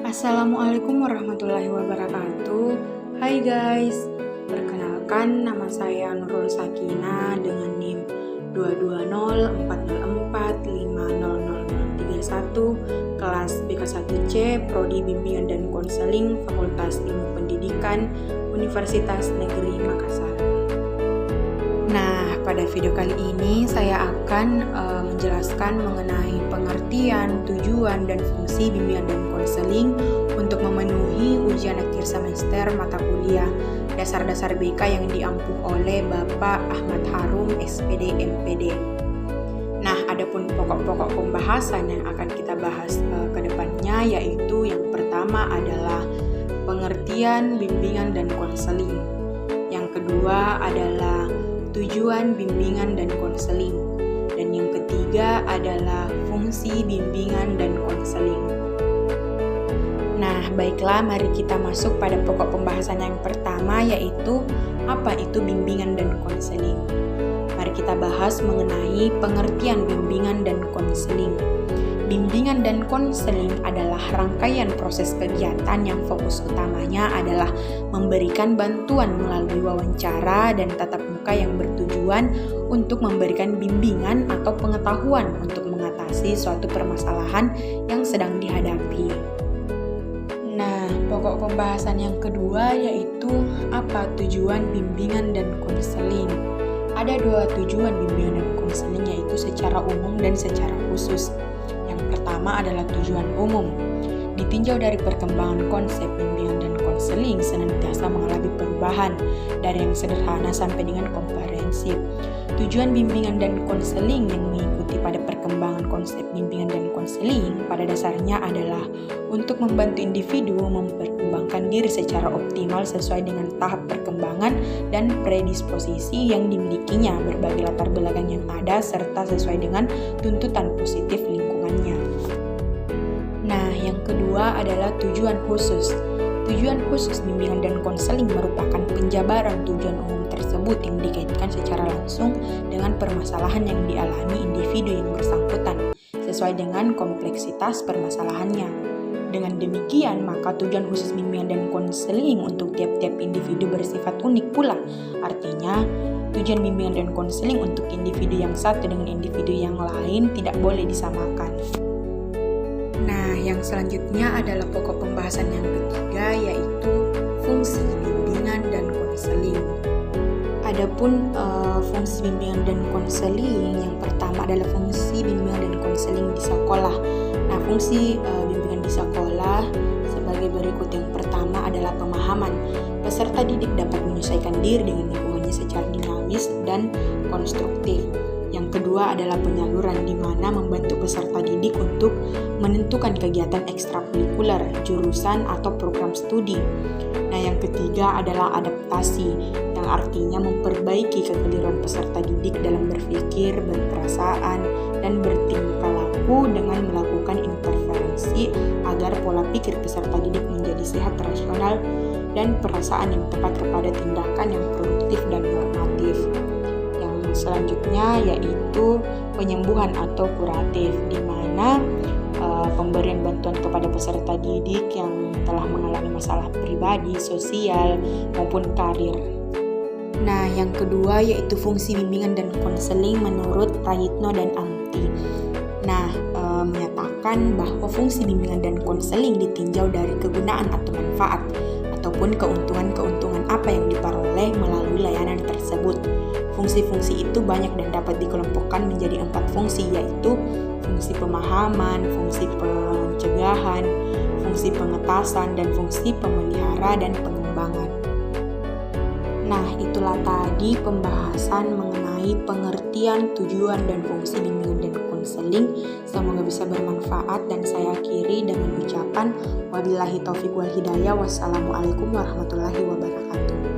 Assalamualaikum warahmatullahi wabarakatuh. Hai guys, perkenalkan nama saya Nurul Sakina dengan NIM 22040450031 kelas BK1C Prodi Bimbingan dan Konseling Fakultas Ilmu Pendidikan Universitas Negeri Makassar. Nah, pada video kali ini saya akan menjelaskan mengenai pengertian, tujuan, dan fungsi bimbingan dan konseling untuk memenuhi ujian akhir semester mata kuliah dasar-dasar BK yang diampu oleh Bapak Ahmad Harum, SPD, MPD. Nah, adapun pokok-pokok pembahasan yang akan kita bahas ke depannya, yaitu yang pertama adalah pengertian bimbingan dan konseling. Yang kedua adalah tujuan bimbingan dan konseling. Dan yang ketiga adalah fungsi bimbingan dan konseling. Nah, baiklah, mari kita masuk pada pokok pembahasan yang pertama, yaitu apa itu bimbingan dan konseling. Mari kita bahas mengenai pengertian bimbingan dan konseling. Bimbingan dan konseling adalah rangkaian proses kegiatan yang fokus utamanya adalah memberikan bantuan melalui wawancara dan tatap muka yang bertujuan untuk memberikan bimbingan atau pengetahuan untuk mengatasi suatu permasalahan yang sedang dihadapi. Nah, pokok pembahasan yang kedua yaitu apa tujuan bimbingan dan konseling. Ada dua tujuan bimbingan dan konseling, yaitu secara umum dan secara khusus. Yang pertama adalah tujuan umum. Ditinjau dari perkembangan konsep bimbingan dan konseling senantiasa mengalami perubahan dari yang sederhana sampai dengan komprehensif. Tujuan bimbingan dan konseling yang mengikuti pada perkembangan konsep bimbingan dan konseling pada dasarnya adalah untuk membantu individu memperkembangkan diri secara optimal sesuai dengan tahap perkembangan dan predisposisi yang dimilikinya, berbagai latar belakang yang ada serta sesuai dengan tuntutan positif lingkungannya. Nah, yang kedua adalah tujuan khusus. Tujuan khusus bimbingan dan konseling merupakan penjabaran tujuan umum tersebut yang dikaitkan secara langsung dengan permasalahan yang dialami individu yang bersangkutan sesuai dengan kompleksitas permasalahannya. Dengan demikian, maka tujuan khusus bimbingan dan konseling untuk tiap-tiap individu bersifat unik pula. Artinya, tujuan bimbingan dan konseling untuk individu yang satu dengan individu yang lain tidak boleh disamakan. Nah, yang selanjutnya adalah pokok pembahasan yang ketiga, yaitu fungsi bimbingan dan konseling. Adapun fungsi bimbingan dan konseling, yang pertama adalah fungsi bimbingan dan konseling di sekolah. Nah, fungsi bimbingan di sekolah sebagai berikut. Yang pertama adalah pemahaman. Peserta didik dapat menyesuaikan diri dengan lingkungannya secara dinamis dan konstruktif. Yang kedua adalah penyaluran, di mana membantu peserta didik untuk menentukan kegiatan ekstrakurikuler, jurusan, atau program studi. Nah, yang ketiga adalah adaptasi, yang artinya memperbaiki kekeliruan peserta didik dalam berpikir, berperasaan, dan bertingkah laku dengan melakukan interferensi agar pola pikir peserta didik menjadi sehat, rasional, dan perasaan yang tepat kepada tindakan yang produktif dan normatif. Selanjutnya yaitu penyembuhan atau kuratif, di mana pemberian bantuan kepada peserta didik yang telah mengalami masalah pribadi, sosial, maupun karir. Nah, yang kedua yaitu fungsi bimbingan dan konseling menurut Prayitno dan Amti. Nah, menyatakan bahwa fungsi bimbingan dan konseling ditinjau dari kegunaan atau manfaat ataupun keuntungan-keuntungan apa yang diperoleh melalui layanan tersebut. Fungsi-fungsi itu banyak dan dapat dikelompokkan menjadi 4 fungsi, yaitu fungsi pemahaman, fungsi pencegahan, fungsi pengetasan, dan fungsi pemelihara dan pengembangan. Nah, itulah tadi pembahasan mengenai pengertian, tujuan, dan fungsi bimbingan dan konseling. Semoga bisa bermanfaat, dan saya akhiri dengan ucapan wabillahi taufiq wal hidayah. Wassalamualaikum warahmatullahi wabarakatuh.